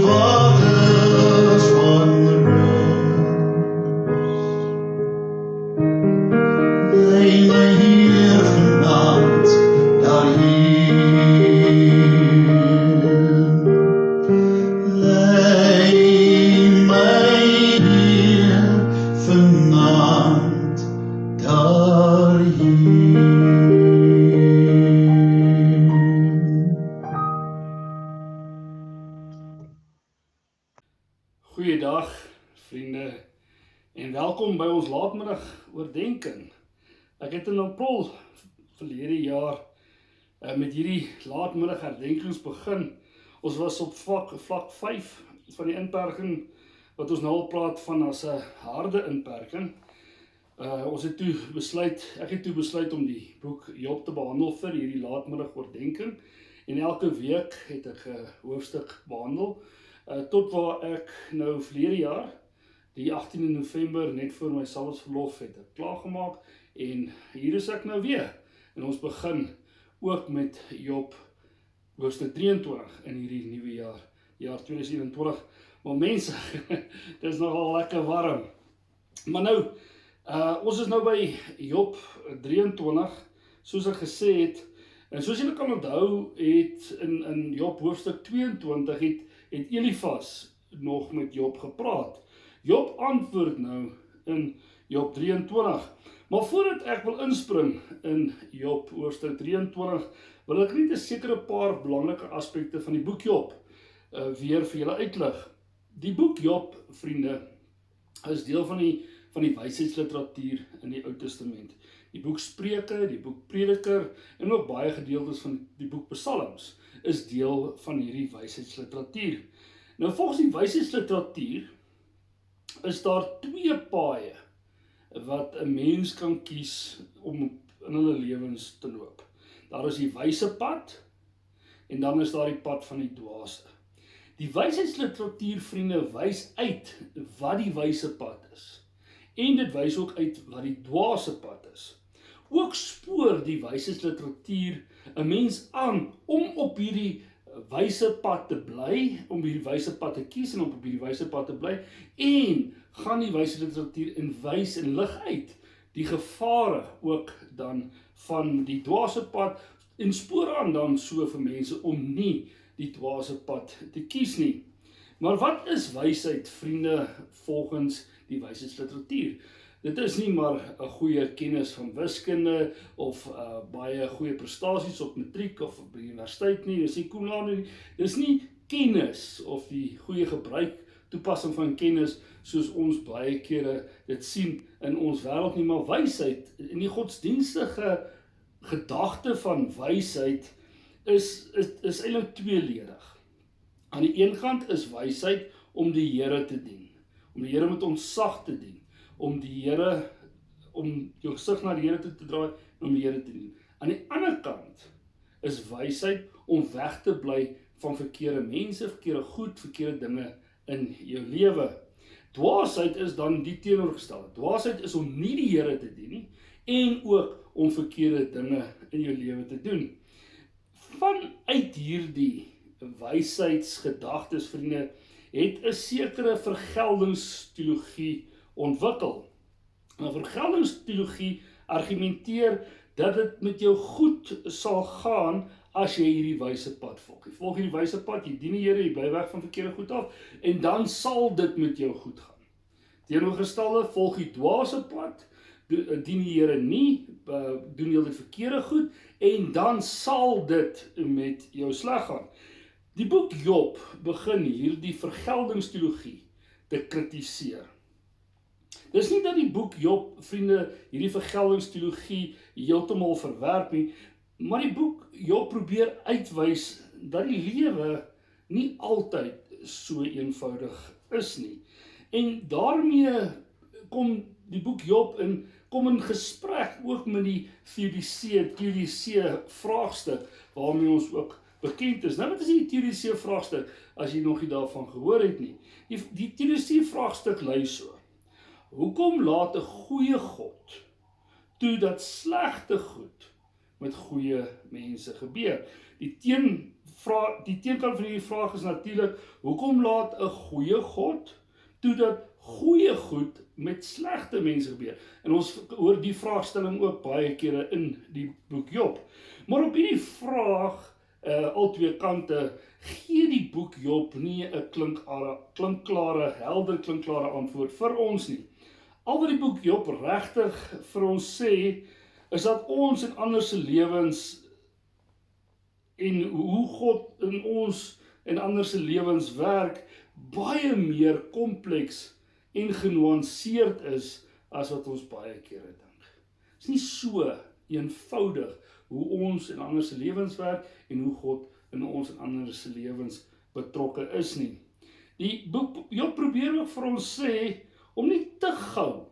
waters van rust. Lei my hier vanaand daarheen. Lei my hier vanaand daarheen. Goeiedag vriende en welkom by ons laatmiddag oordenking. Ek het in April verlede jaar met hierdie laatmiddag herdenkings begin. Ons was op vlak 5 van die inperking wat ons nou al praat van as 'n harde inperking. Ek het toe besluit om die boek Job te behandel vir hierdie laatmiddag oordenking en elke week het ek 'n hoofstuk behandel. Tot waar ek nou verlede jaar, die 18 November, net voor my salwsverlof het ek klaargemaak en hier is ek nou weer. En ons begin ook met Job hoofstuk 23 in hierdie nuwe jaar 2021. Maar mense, dit is nogal lekker warm. Maar nou, ons is nou by Job 23, soos ek gesê het, en soos julle kan onthou, het in Job hoofstuk 22 het Elifas nog met Job gepraat. Job antwoord nou in Job 23. Maar voordat ek wil inspring in Job hoofstuk 23, wil ek net 'n sekere paar belangrike aspekte van die boek Job weer vir julle uitlig. Die boek Job, vriende, is deel van die wysheidsliteratuur in die Ou Testament. Die boek Spreuke, die boek Prediker en ook baie gedeeltes van die boek Psalms is deel van hierdie wysheidsliteratuur. Nou volgens die wysheidsliteratuur is daar 2 paaie wat 'n mens kan kies om in hulle lewens te loop. Daar is die wyse pad en dan is daar die pad van die dwaase. Die wysheidsliteratuur, vriende, wys uit wat die wyse pad is. En dit wys ook uit wat die dwaase pad is. Ook spoor die wysheidsliteratuur 'n mens aan om op hierdie wyse pad te bly, om hierdie wyse pad te kies en op hierdie wyse pad te bly, en gaan die wysheidsliteratuur en wys en lig uit die gevare ook dan van die dwaase pad en spoor aan dan so vir mense om nie die dwaase pad te kies nie. Maar wat is wysheid, vriende, volgens die wysheidsliteratuur? Dit is nie maar 'n goeie kennis van wiskunde of baie goeie prestasies op matriek of op die universiteit nie. Dis nie cum laude nie. Dis nie kennis of die goeie gebruik, toepassing van kennis soos ons baie kere dit sien in ons wêreld nie, maar wysheid en die godsdienstige gedagte van wysheid is eintlik tweeledig. Aan die een kant is wysheid om die Here te dien, om die Here met ontzag te dien, om jou gesig na die Here toe te draai en om die Here te dien. Aan die ander kant is wysheid om weg te bly van verkeerde mense, verkeerde goed, verkeerde dinge in jou lewe. Dwaasheid is dan die teenoorgestelde. Dwaasheid is om nie die Here te dien nie en ook om verkeerde dinge in jou lewe te doen. Vanuit hierdie wysheidsgedagtes, vriende, het 'n sekere vergeldingsteologie ontwikkel. Nou, vergeldingsteologie argumenteer dat dit met jou goed sal gaan as jy hierdie wyse pad volg. Jy volg hierdie wyse pad, jy dien die Here, jy bly weg van verkeerde goed af, en dan sal dit met jou goed gaan. Teenoorgestelde, volg die dwaase pad, dien die Here nie, doen jy dit verkeerde goed, en dan sal dit met jou sleg gaan. Die boek Job begin hierdie vergeldingsteologie te kritiseer. Dis nie dat die boek Job, vriende, hierdie vergeldingsteologie heeltemal verwerp nie, maar die boek Job probeer uitwys dat die lewe nie altyd so eenvoudig is nie. En daarmee kom die boek Job kom in gesprek ook met die teodisee vraagstuk waarmee ons ook bekend is. Nou, wat is die teodisee vraagstuk as jy nog nie daarvan gehoor het nie? Die teodisee vraagstuk lui so: hoekom laat 'n goeie God toe dat slegte goed met goeie mense gebeur? Die die teenkant van hierdie vraag is natuurlik, hoekom laat 'n goeie God toe dat goeie goed met slegte mense gebeur? En ons hoor die vraagstelling ook baie kere in die boek Job. Maar op hierdie vraag, al twee kante, gee die boek Job nie 'n klinkklare, helder klinkklare antwoord vir ons nie. Al wat die boek Job regtig vir ons sê, is dat ons en ander se lewens en hoe God in ons en ander se lewens werk, baie meer kompleks en genuanceerd is as wat ons baie kere dink. Dit is nie so eenvoudig hoe ons en ander se lewens werk en hoe God in ons en ander se lewens betrokke is nie. Die boek Job probeer ook vir ons sê om nie te gou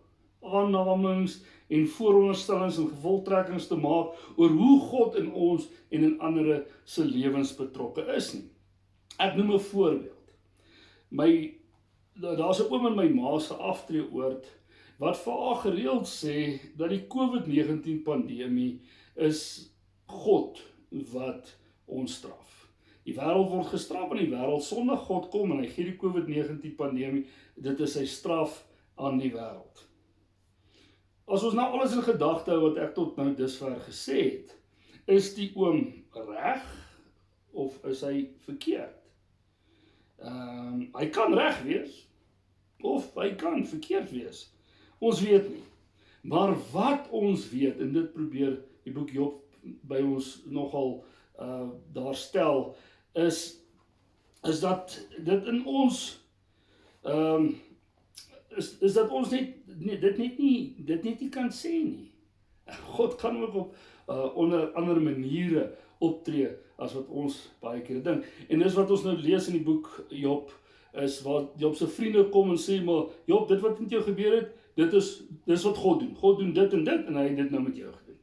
aannames en vooronderstellings en gevolgtrekkings te maak oor hoe God in ons en in ander se lewens betrokke is nie. Ek noem 'n voorbeeld. Daar's 'n oom in my ma se aftreeoord wat vir haar gereeld sê dat die COVID-19 pandemie is God wat ons straf. Die wêreld word gestraf in die wêreld sonder God kom en hy gee die COVID-19 pandemie, dit is sy straf aan die wêreld. As ons nou alles in gedagte hou wat ek tot nou dusver gesê het, is die oom reg of is hy verkeerd? Hy kan reg wees of hy kan verkeerd wees. Ons weet nie. Maar wat ons weet, en dit probeer die boek Job by ons nogal daar stel, is dat dit in ons is dat ons dit net nie kan sê nie. God kan ook op onder ander maniere optree as wat ons baie keer dink. En dis wat ons nou lees in die boek Job, is waar Job se vriende kom en sê, maar Job, dit wat met jou gebeur het, dis wat God doen. God doen dit en hy het dit nou met jou gedoen.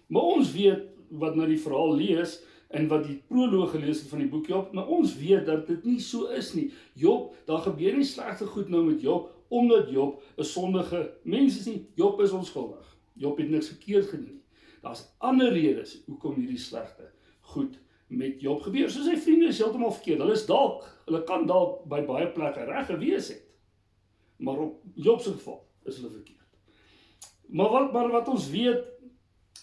Maar ons weet, wat nou die verhaal lees, en wat die proloog gelees het van die boek Job, maar ons weet dat dit nie so is nie. Job, daar gebeur nie slegte goed nou met Job, omdat Job 'n sondige mens is nie. Job is onskuldig. Job het niks verkeerd gedoen nie. Daar's ander redes hoekom hierdie slegte goed met Job gebeur. So sy vriende is heeltemal verkeerd. Hulle kan dalk by baie plekke reg gewees het. Maar op Job se geval is hulle verkeerd. Maar wat ons weet,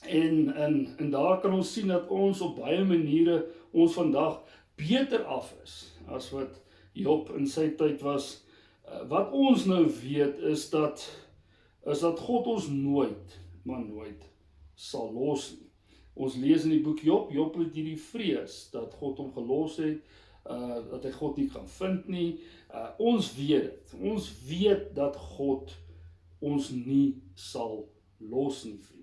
en daar kan ons sien dat ons op baie maniere ons vandag beter af is as wat Job in sy tyd was. Wat ons nou weet is dat God ons nooit, maar nooit sal los nie. Ons lees in die boek Job het hierdie vrees dat God hom gelos het, dat hy God nie kan vind nie. Ons weet dit. Ons weet dat God ons nie sal los nie, vriende.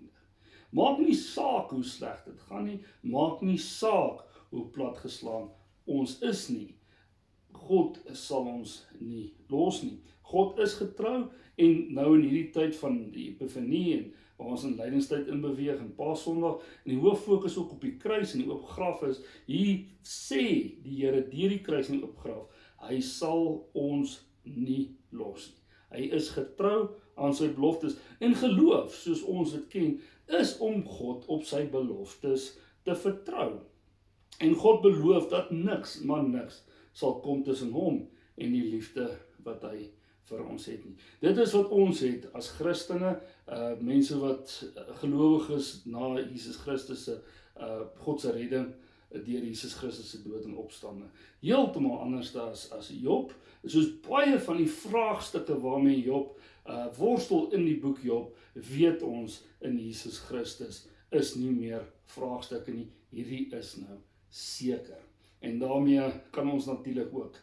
Maak nie saak hoe sleg dit gaan nie, maak nie saak hoe platgeslaan ons is nie. God sal ons nie los nie. God is getrou en nou in hierdie tyd van die Epifanie en waar ons in lydingstyd inbeweeg en Paasondag en die hoof fokus ook op die kruis en die oopgraf is, hier sê die Here deur die kruis en die oopgraf, hy sal ons nie los nie. Hy is getrou aan sy beloftes en geloof, soos ons dit ken, is om God op sy beloftes te vertrou. En God beloof dat niks, maar niks, sal kom tussen hom en die liefde wat hy vir ons het nie. Dit is wat ons het as Christene, mense wat gelowig is na Jesus Christus se God se redding deur Jesus Christus se dood en opstanding. Heeltemal anders as Job. Soos baie van die vraagstukke waarmee Job worstel in die boek Job, weet ons in Jesus Christus is nie meer vraagstukke nie. Hierdie is nou seker. En daarmee kan ons natuurlik ook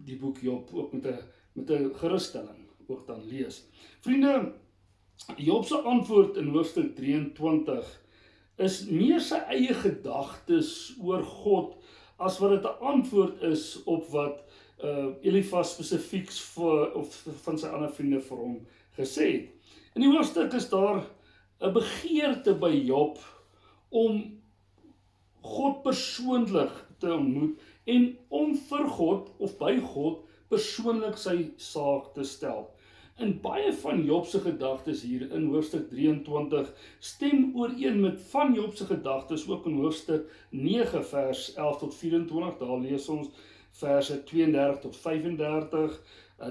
die boek Job ook met 'n gerusstelling ook dan lees. Vriende, Job se antwoord in hoofstuk 23 is meer sy eie gedagtes oor God as wat dit 'n antwoord is op wat Elifas spesifiek van sy ander vriende vir hom gesê het. In die hoofstuk is daar 'n begeerte by Job om God persoonlik te ontmoet en om vir God of by God persoonlik sy saak te stel. En baie van Job se gedagtes hier in hoofstuk 23 stem ooreen met van Job se gedagtes ook in hoofstuk 9 vers 11 tot 24. Daar lees ons verse 32 tot 35,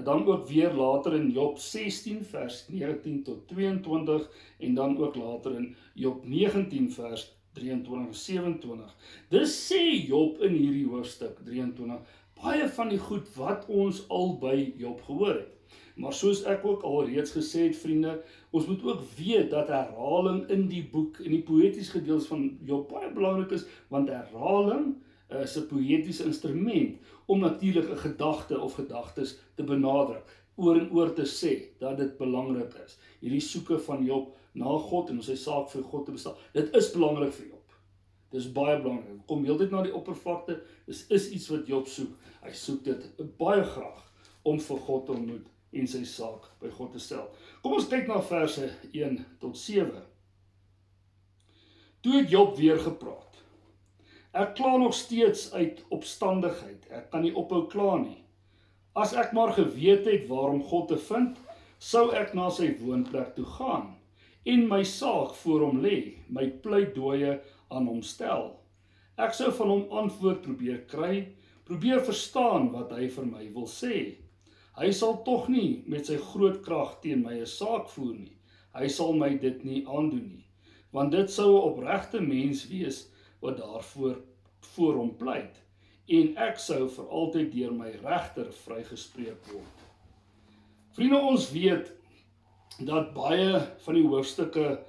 dan ook weer later in Job 16 vers 19 tot 22 en dan ook later in Job 19 vers 23 en 27. Dis sê Job in hierdie hoofstuk 23 baie van die goed wat ons al by Job gehoor het. Maar soos ek ook al reeds gesê het, vriende, ons moet ook weet dat herhaling in die boek, in die poëtiese gedeelte van Job baie belangrik is, want herhaling is 'n poëtiese instrument om natuurlik 'n gedagte of gedagtes te benadruk, oor en oor te sê dat dit belangrik is. Hierdie soeke van Job na God en om sy saak vir God te bestaan, dit is belangrik vir Job. Dis baie belangrik. Kom heeltyd na die oppervlakte, dis is iets wat Job soek. Hy soek dit baie graag om vir God te ontmoet en sy saak by God te stel. Kom ons kyk na verse 1 tot 7. Toe het Job weer gepraat. Ek kla nog steeds uit opstandigheid, ek kan nie ophou kla nie. As ek maar geweet het waarom God te vind, sou ek na sy woonplek toe gaan, en my saak voor hom lê, my pleidooie aan hom stel. Ek sou van hom antwoord probeer kry, probeer verstaan wat hy vir my wil sê. Hy sal tog nie met sy groot krag teen my 'n saak voer nie. Hy sal my dit nie aandoen nie, want dit sou 'n opregte mens wees wat daarvoor voor hom pleit, en ek sou vir altyd deur my regter vrygespreek word. Vriende, ons weet dat baie van die hoofstukke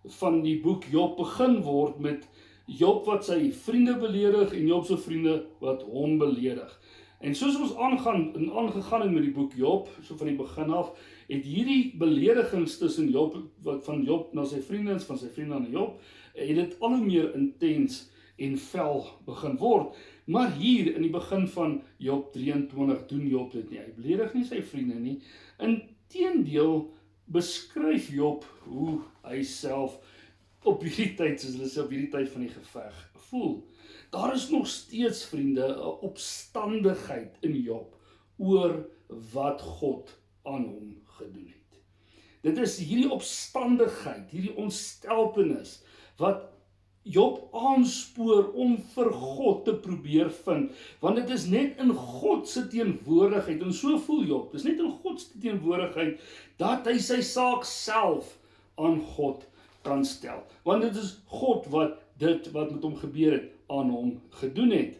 van die boek Job begin word met Job wat sy vriende beledig en Job se vriende wat hom beledig. En soos ons aangegaan het met die boek Job, so van die begin af, het hierdie beledigings tussen Job, van Job na sy vriende en van sy vriende aan Job, het dit al hoe meer intens en fel begin word. Maar hier in die begin van Job 23 doen Job dit nie. Hy beledig nie sy vriende nie. Inteendeel beskryf Job hoe hy self op hierdie tyd, soos hulle sê, op hierdie tyd van die geveg voel. Daar is nog steeds, vriende, 'n opstandigheid in Job oor wat God aan hom gedoen het. Dit is hierdie opstandigheid, hierdie ontsteltenis wat Job aanspoor om vir God te probeer vind, want dit is net in God se teenwoordigheid, en so voel Job, dit is net in God se teenwoordigheid, dat hy sy saak self aan God kan stel, want dit is God wat dit wat met hom gebeur het, aan hom gedoen het.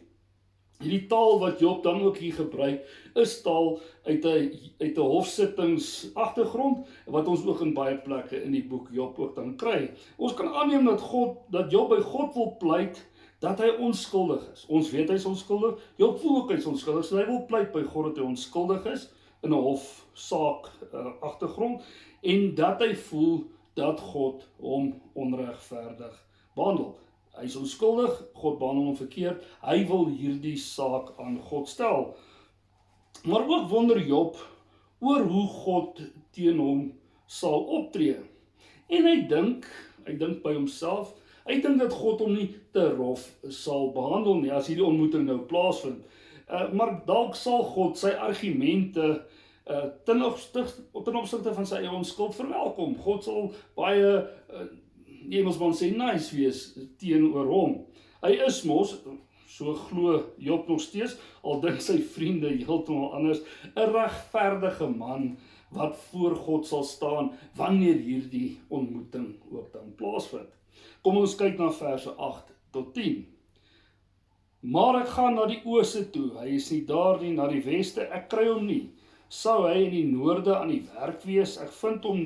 Hierdie taal wat Job dan ook hier gebruik, is taal uit 'n hofsittings agtergrond, wat ons ook in baie plekke in die boek Job ook dan kry. Ons kan aanneem dat Job by God wil pleit, dat hy onskuldig is. Ons weet hy is onskuldig, Job voel ook hy is onskuldig, so hy wil pleit by God dat hy onskuldig is, in 'n hofsaak agtergrond, en dat hy voel dat God hom onregverdig behandel. Hy is onskuldig, God behandel hom verkeerd, hy wil hierdie saak aan God stel. Maar ook wonder Job oor hoe God teen hom sal optree. En hy dink by homself, hy dink dat God hom nie te rof sal behandel nie, as hierdie ontmoeting nou plaasvind. Maar dalk sal God sy argumente ten opsigte van sy eie onskuld verwelkom. God sal baie die Engelsman sê nice wees teenoor hom. Hy is mos, so glo Job nog steeds, al dink sy vriende heeltemal anders, 'n regverdige man wat voor God sal staan wanneer hierdie ontmoeting ook dan plaasvind. Kom ons kyk na verse 8 tot 10. Maar ek gaan na die ooste toe, hy is nie daar nie, na die weste, ek kry hom nie. Sou hy in die noorde aan die werk wees, ek vind hom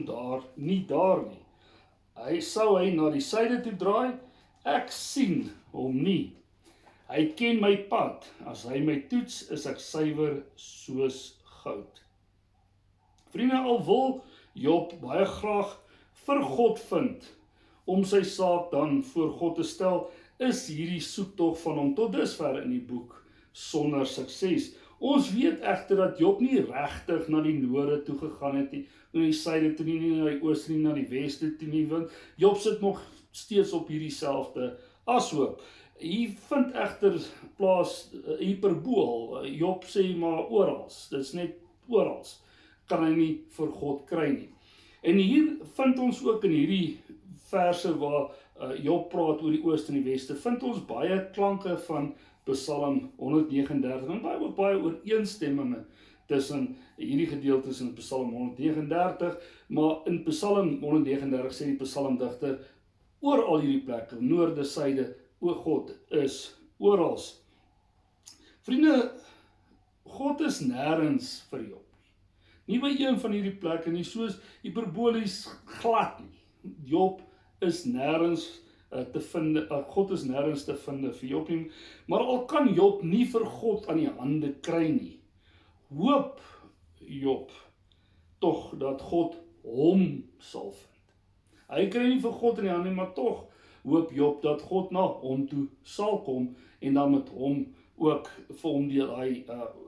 nie daar nie. Sou hy na die suide toe draai, ek sien hom nie. Hy ken my pad, as hy my toets, is ek suiwer soos goud. Vriende, al wil Job baie graag vir God vind, om sy saak dan voor God te stel, is hierdie soektog van hom tot dusver in die boek sonder sukses. Ons weet egter dat Job nie regtig na die noorde toe gegaan het nie, na die suide toe nie, na die ooste nie, na die weste toe nie, want Job sit nog steeds op hierdie selfde ashoop. Hier vind egter plaas hyperbool. Job sê maar orals, dit is net orals. kan hy nie vir God kry nie. En hier vind ons ook in hierdie verse waar Job praat oor die ooste en die weste, vind ons baie klanke van Psalm 139 en baie ooreenstemminge tussen hierdie gedeeltes in Psalm 139, maar in Psalm 139 sê die psalmdigter oor al hierdie plekke, noorde, suide, o God is oral. Vriende, God is nêrens vir Job. Nie by een van hierdie plekke nie, soos hiperbolies glad nie. Job is nêrens te vind, God is nêrens te vind vir Job nie, maar al kan Job nie vir God aan die hande kry nie, hoop Job tog dat God hom sal vind. Hy kry nie vir God in die hande, maar tog hoop Job dat God na hom toe sal kom en dan met hom ook vir hom die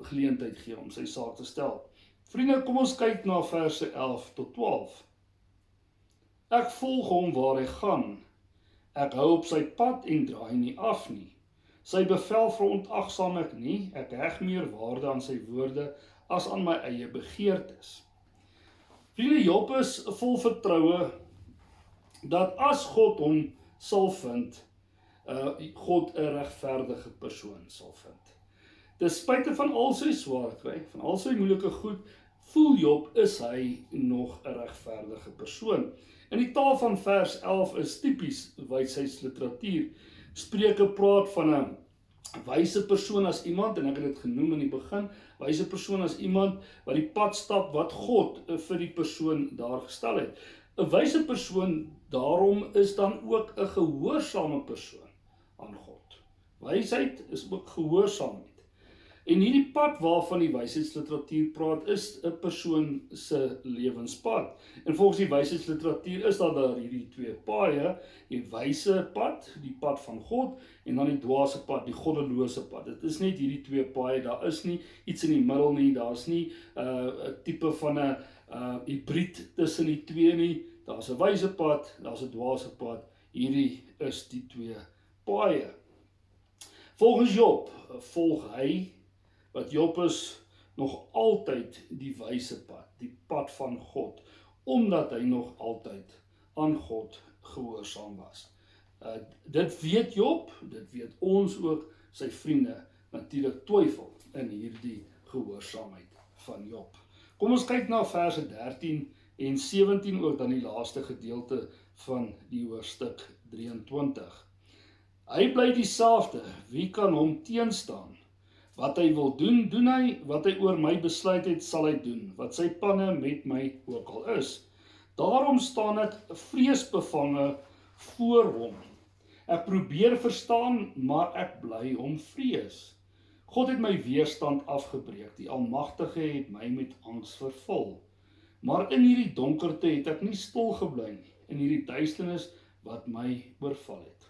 geleentheid gee om sy saak te stel. Vriende, kom ons kyk na verse 11 tot 12. Ek volg hom waar hy gaan. Ek hou op sy pad en draai nie af nie. Sy bevel verontagsaam ek nie, ek heg meer waarde aan sy woorde as aan my eie begeertes. Vriende, Job is vol vertroue dat as God hom sal vind, God 'n regverdige persoon sal vind. Ten spyte van al sy swaar kry, van al sy moeilike goed, voel Job is hy nog 'n regverdige persoon. In die taal van vers 11 is tipies wysheidsliteratuur. Spreuke praat van 'n wyse persoon as iemand, en ek het dit genoem in die begin, wyse persoon as iemand wat die pad stap wat God vir die persoon daar gestel het. 'n Wyse persoon daarom is dan ook 'n gehoorsame persoon aan God. Wysheid is ook gehoorsaamheid. En hierdie pad waarvan die wysheidsliteratuur praat, is 'n persoon se lewenspad. En volgens die wysheidsliteratuur is daar hierdie twee paaie, die wyse pad, die pad van God, en dan die dwaase pad, die goddelose pad. Dit is net hierdie twee paaie, daar is nie iets in die middel nie, daar is nie 'n tipe van 'n hybrid tussen die twee nie. Daar's 'n wyse pad, daar's 'n dwaase pad. Hierdie is die twee paaie. Volgens Job volg hy, wat Job is, nog altyd die wyse pad, die pad van God, omdat hy nog altyd aan God gehoorsaam was. Dit weet Job, dit weet ons ook, sy vriende, natuurlik twyfel in hierdie gehoorsaamheid van Job. Kom ons kyk na verse 13 en 17, ook dan die laaste gedeelte van die hoofstuk 23. Hy bly dieselfde, wie kan hom teenstaan? Wat hy wil doen, doen hy, wat hy oor my besluit het, sal hy doen, wat sy planne met my ook al is. Daarom staan ek vreesbevange voor hom. Ek probeer verstaan, maar ek bly hom vrees. God het my weerstand afgebreek, die Almagtige het my met angs vervul. Maar in hierdie donkerte het ek nie stil gebly nie, in hierdie duisternis wat my oorval het.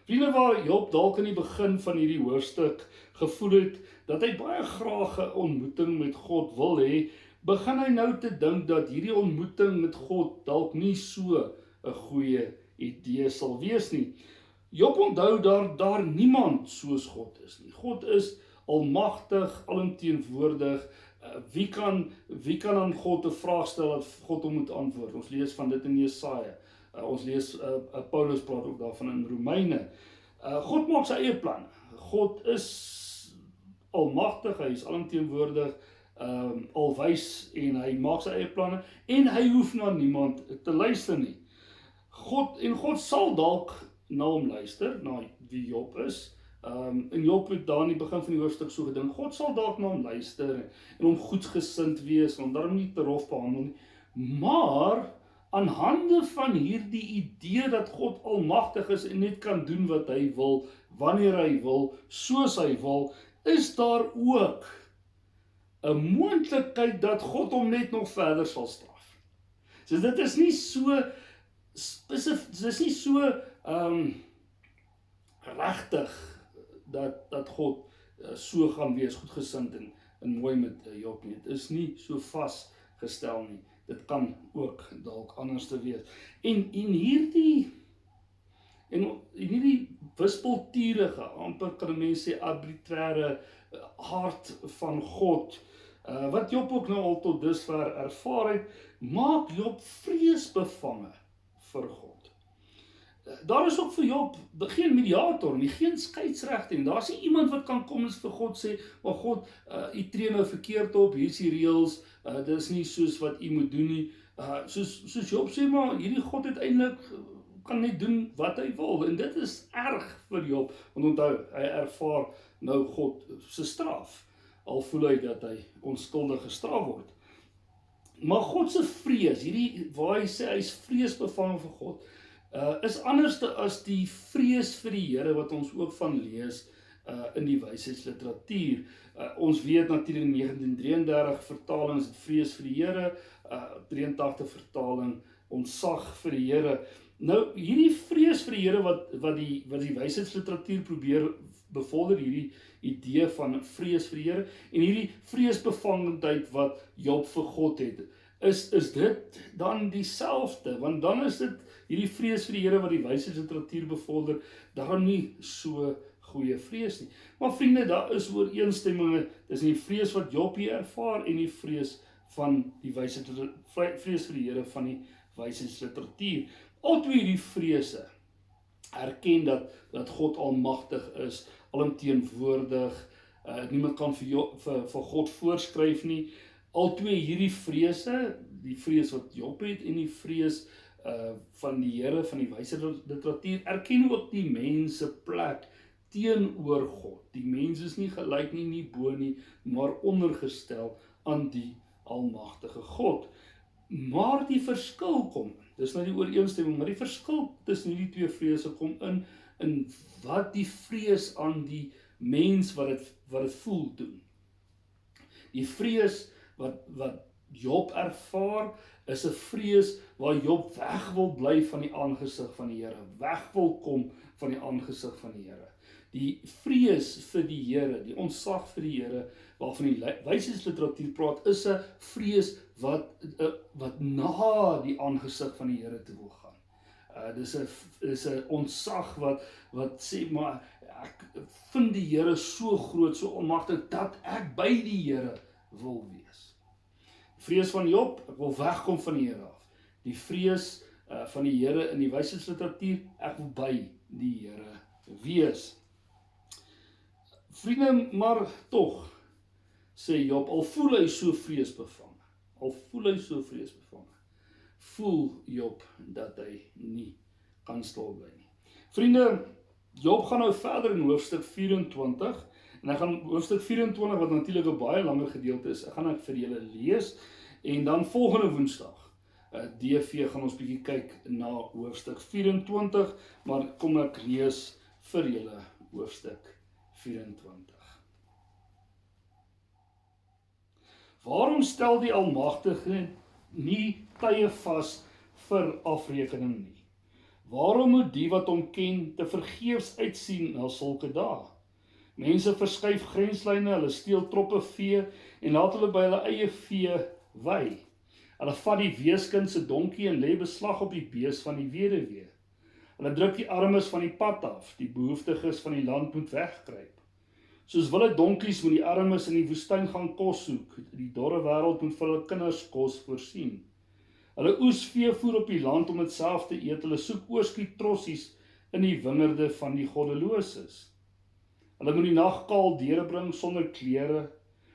Vriende, waar Job dalk in die begin van hierdie hoofstuk gevoel het dat hy baie graag 'n ontmoeting met God wil hê, begin hy nou te dink dat hierdie ontmoeting met God dalk nie so 'n goeie idee sal wees nie. Job onthou daar niemand soos God is nie. God is almagtig, alomteenwoordig. Wie kan aan God 'n vraag stel dat God hom moet antwoord? Ons lees van dit in Jesaja. Ons lees Paulus praat ook daarvan in Romeine. God maak sy eie planne. God is almagtig, hy is alomteenwoordig, alwys, en hy maak sy eie planne en hy hoef na niemand te luister nie. God sal dalk na hom luister, na wie Job is. En Job het daar in die begin van die hoofstuk so gedink, God sal dalk na hom luister en hom goedgesind wees, en daarom nie te rof behandel nie. Maar aan hande van hierdie idee dat God almagtig is en net kan doen wat hy wil, wanneer hy wil, soos hy wil, is daar ook 'n moontlikheid dat God hom net nog verder sal straf. So dit is nie so spesifiek, dit is nie so regtig dat God so gaan wees, goedgesind en mooi met Job nie. Dit is nie so vasgestel nie. Dit kan ook dalk anders te wees. En hierdie wispelturige, amper kan mense sê arbitrêre hart van God, wat Job ook nou al tot dusver ervaar het, maak Job vreesbevange vir God. Daar is ook vir Job geen mediator nie, geen skeidsregter nie. Daar's nie iemand wat kan kom en vir God sê, maar God, u tree nou verkeerd op, hier is die reëls, dis nie soos wat u moet doen nie. Soos Job sê, maar hierdie God uiteindelik kan net doen wat hy wil, en dit is erg vir Job, want onthou, hy ervaar nou God se straf, al voel hy dat hy onskuldig gestraf word. Maar God se vrees, hierdie waar hy sê hy is vreesbevange vir God, is anders as die vrees vir die Here wat ons ook van lees in die wysheidsliteratuur. Ons weet natuurlik in 1933 vertaling is dit vrees vir die Here, 83 vertaling ontzag vir die Here. Nou hierdie vrees vir die Here wat die wysheidsliteratuur probeer bevorder, hierdie idee van vrees vir die Here en hierdie vreesbevangendheid wat Job vir God het. Is dit dan dieselfde? Want dan is dit hierdie vrees vir die Here wat die wysheidsliteratuur bevorder, dan nie so goeie vrees nie. Maar vriende, daar is ooreenstemming tussen die vrees wat Job hier ervaar en die vrees van die vrees vir die Here van die wysheidsliteratuur. Al twee hierdie vrese erken dat God almagtig is, alomteenwoordig, niemand kan vir God voorskryf nie. Al twee hierdie vrese, die vrees wat Job het en die vrees van die Here van die wysheidsliteratuur, erken ook die mens se plek teenoor God. Die mens is nie gelyk nie bo nie, maar ondergestel aan die almagtige God. Maar die verskil kom, dis nou die ooreenstemming, maar die verskil tussen hierdie twee vrese kom in wat die vrees aan die mens wat het voel doen. Die vrees wat Job ervaar, is 'n vrees waar Job weg wil bly van die aangesig van die Here, weg wil kom van die aangesig van die Here. Die vrees vir die Here, die ontzag vir die Here, waarvan die wysheidsliteratuur praat, is 'n vrees wat na die aangesig van die Here toe wil gaan. Dis 'n ontzag wat sê, maar ek vind die Here so groot, so almagtig, dat ek by die Here wil wees. Vrees van Job, ek wil wegkom van die Here af. Die vrees van die Here in die wysheidsliteratuur, ek wil by die Here wees. Vriende, maar tog, sê Job, al voel hy so vreesbevange, voel Job dat hy nie kan stil bly nie. Vriende, Job gaan nou verder in hoofstuk 24, en ek gaan hoofstuk 24, wat natuurlik 'n baie langer gedeelte is, gaan ek vir julle lees, en dan volgende woensdag, DV, gaan ons bietjie kyk na hoofstuk 24, maar kom ek lees vir julle hoofstuk 24. Waarom stel die Almagtige nie tye vas vir afrekening nie? Waarom moet die wat hom ken te vergeefs uitsien na sulke dae? Mense verskuif grenslyne, hulle steel troppe vee en laat hulle by hulle eie vee wy. Hulle vat die weeskind se donkie en lê beslag op die bees van die weduwee. Hulle druk die armes van die pad af, die behoeftiges van die land moet wegkruip. Soos wilde donkies moet die armes in die woestyn gaan kos soek, die dorre wêreld moet vir hulle kinders kos voorsien. Hulle oes veevoer op die land om dit self te eet, hulle soek oorskiet trossies in die wingerde van die goddeloses. Hulle moet die nag kaal deurbring sonder klere,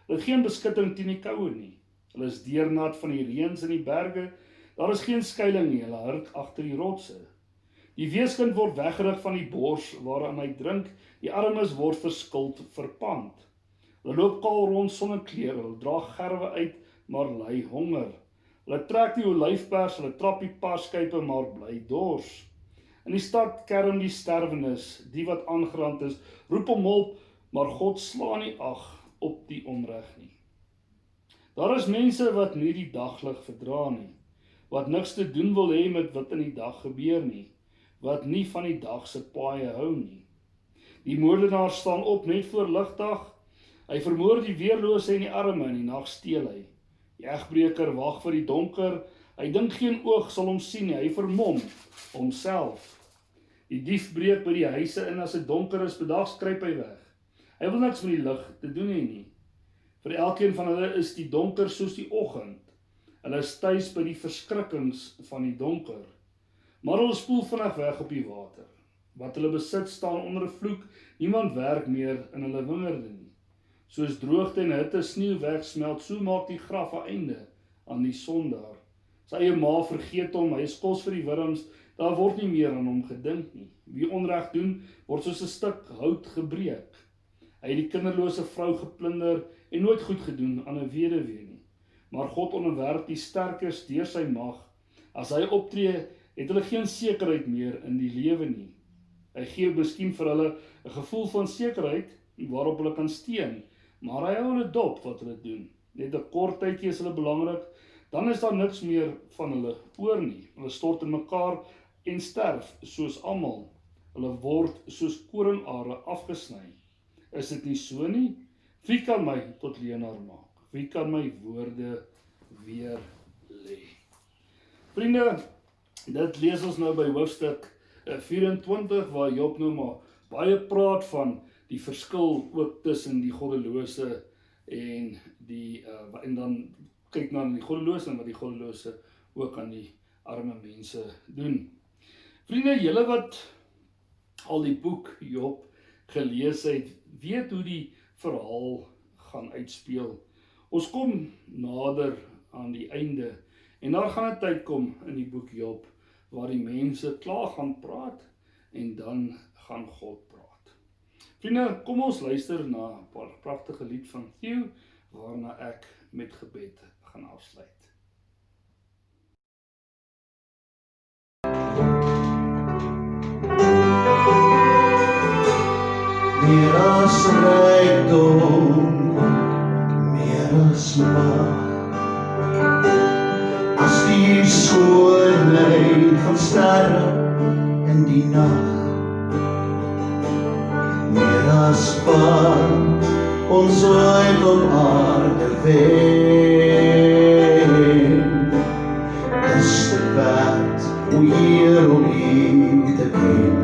hulle het geen beskutting teen die koue nie. Hulle is deurnat van die reëns in die berge, daar is geen skuiling nie, hulle hurk agter die rotse. Die weeskind word weggerig van die bors waaraan hy drink, die armes word verskuld verpand. Hulle loop kaal rond sonder klere, hulle dra gerwe uit, maar ly honger. Hulle trek die olyfpers, hulle trap die parskype, maar bly dors. In die stad kerm die sterwenis, die wat aangerand is, roep om hulp, maar God slaan nie ag op die onreg nie. Daar is mense wat nie die daglig verdra nie, wat niks te doen wil hê met wat in die dag gebeur nie, wat nie van die dag se paaie hou nie. Die moordenaar staan op net voor ligdag, hy vermoor die weerlose en die arme, in die nag steel hy. Die egbreker wag vir die donker, hy dink geen oog sal hom sien nie, hy vermom homself. Die dief breek by die huise in as dit donker is, bedags kruip hy weg. Hy wil niks met die lig te doen hê nie. Vir elkeen van hulle is die donker soos die oggend. Hulle is tuis by die verskrikkings van die donker. Maar hulle spoel vinnig weg op die water. Wat hulle besit staan onder 'n vloek, niemand werk meer in hulle wingerde nie. Soos droogte en hitte sneeu wegsmelt, so maak die graf 'n einde aan die sondaar. Sy eie ma vergeet hom, hy is kos vir die wurms, daar word nie meer aan hom gedink nie. Wie onreg doen, word soos 'n stuk hout gebreek. Hy het die kinderlose vrou geplunder en nooit goed gedoen aan 'n weduwee nie. Maar God onderwerp die sterkes deur sy mag. As hy optree, het hulle geen sekerheid meer in die lewe nie. Hy gee miskien vir hulle 'n gevoel van sekerheid waarop hulle kan steun, maar hy hou hulle dop wat hulle doen. Net 'n kort tydjie is hulle belangrik, dan is daar niks meer van hulle oor nie. Hulle stort in mekaar en sterf soos almal. Hulle word soos koringare afgesny. Is dit nie so nie? Wie kan my tot leenaar maak? Wie kan my woorde weer lê? Vriende, dit lees ons nou by hoofstuk 24 waar Job nou maar baie praat van die verskil ook tussen die goddelose en dan kyk na die goddelose en wat die goddelose ook aan die arme mense doen. Vriende, julle wat al die boek Job gelees het, weet hoe die verhaal gaan uitspeel. Ons kom nader aan die einde en daar gaan 'n tyd kom in die boek Job waar die mense klaar gaan praat en dan gaan God praat. Vriende, kom ons luister na 'n pragtige lied van Theo waarna ek met gebed gaan afsluit. Meer as rykdom, meer as mag, as die skoonheid van sterre in die nag, meer as wat ons ooit op aarde wen, is dit werd o Heer om U te ken.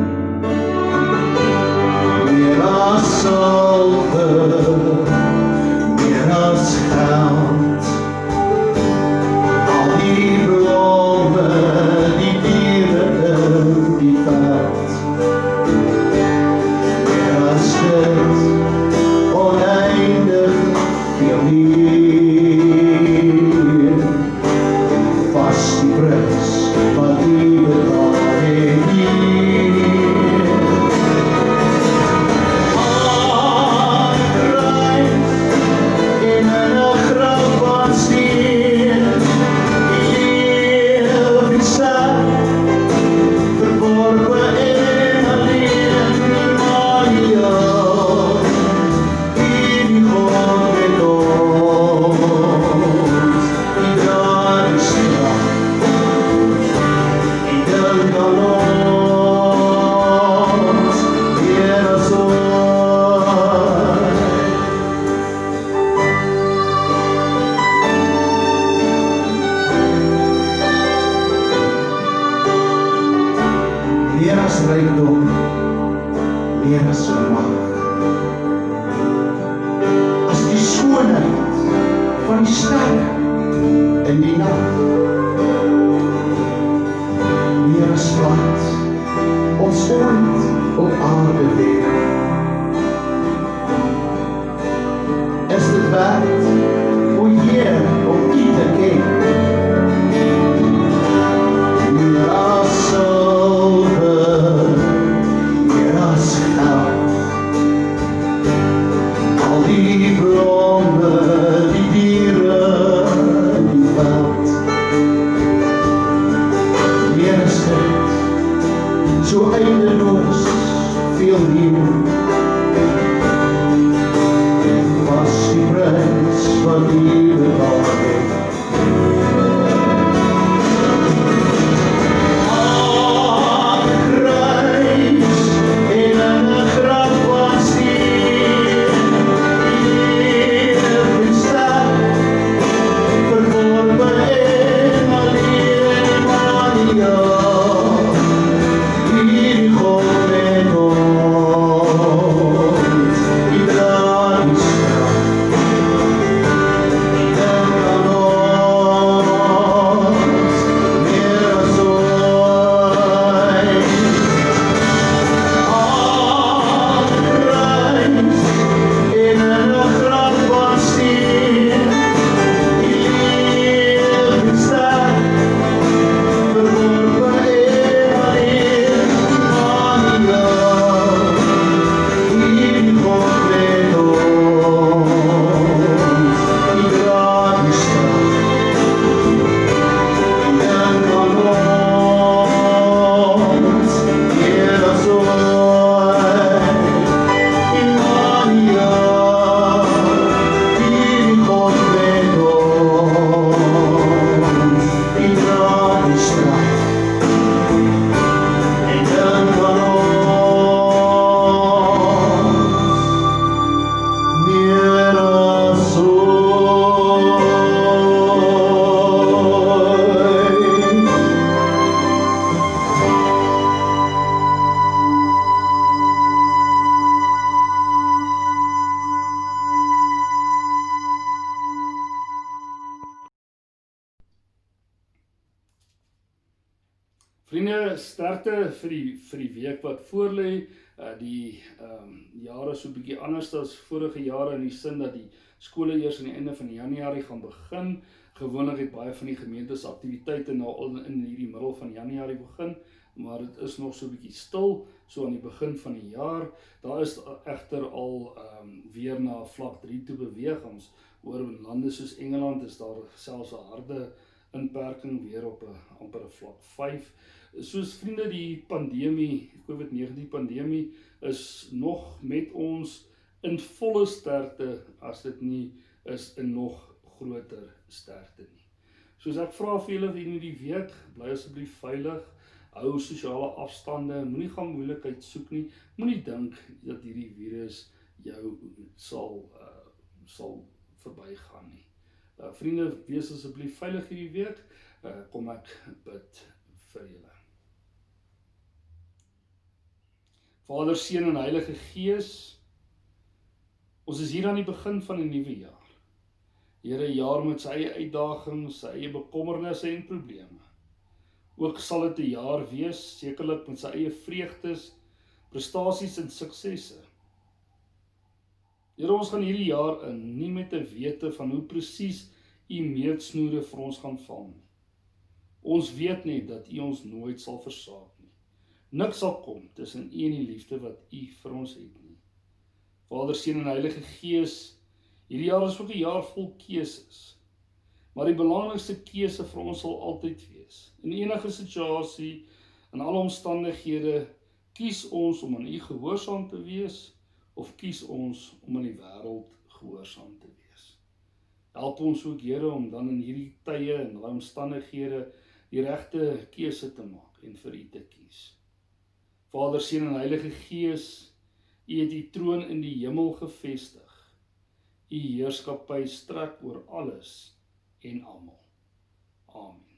Meer as silwer, meer as geld, al die blomme, die diere in die veld, meer as dit oneindig veel meer, was die prys wat U betaal het hier. Meer as rykdom, meer as mag, as die skoonheid van die sterre in die nag, meer as wat ons ooit op aarde wen, is dit werd o Heer om U te ken. Meer as silwer, meer as geld, al die blomme, die diere in die veld, meer as dit, so eindeloos veel nieuw, was die prys wat U betaal het. Vriende, sterkte vir die week wat voorlê. Die jaar is so 'n bietjie anders as vorige jare in die sin dat die skole eers aan die einde van Januarie gaan begin. Gewoonlik het baie van die gemeentes aktiwiteite nou al in hierdie middel van Januarie begin, maar dit is nog so 'n bietjie stil, so aan die begin van die jaar. Daar is egter al weer na vlak 3 toe beweeg. Ons hoor in lande soos Engeland is daar selfs 'n harde inperking weer op amper 'n vlak 5. Soos vriende, die pandemie, COVID-19 pandemie is nog met ons in volle sterkte, as dit nie is in nog groter sterkte nie. Soos ek vra vir julle in die week, bly asseblief veilig, hou sosiale afstande, moenie gaan moeilikheid soek nie, moenie dink dat hierdie virus jou sal verbygaan nie. Vriende, wees asseblief veilig hierdie week, kom ek bid vir julle. Vader, Seun en Heilige Gees, ons is hier aan die begin van 'n nuwe jaar. Here, 'n jaar met sy eie uitdagings, sy eie bekommernisse en probleme. Ook sal dit 'n jaar wees, sekerlik met sy eie vreugdes, prestasies en suksesse. Here, ons gaan hierdie jaar in, nie met 'n wete van hoe presies U meetsnoere vir ons gaan val nie. Ons weet net dat U ons nooit sal versaak nie. Niks sal kom tussen U en die liefde wat U vir ons het nie. Vader, Seun en Heilige Gees, hierdie jaar is ook 'n jaar vol keuses. Maar die belangrikste keuse vir ons sal altyd wees. In enige situasie, in alle omstandighede, kies ons om aan U gehoorsaam te wees, of kies ons om aan die wêreld gehoorsaam te wees. Help ons ook, Here, om dan in hierdie tye en daai omstandighede die regte keuse te maak en vir U te kies. Vader, Seun en Heilige Gees, U het U troon in die hemel gevestig. U heerskappy strek oor alles en almal. Amen.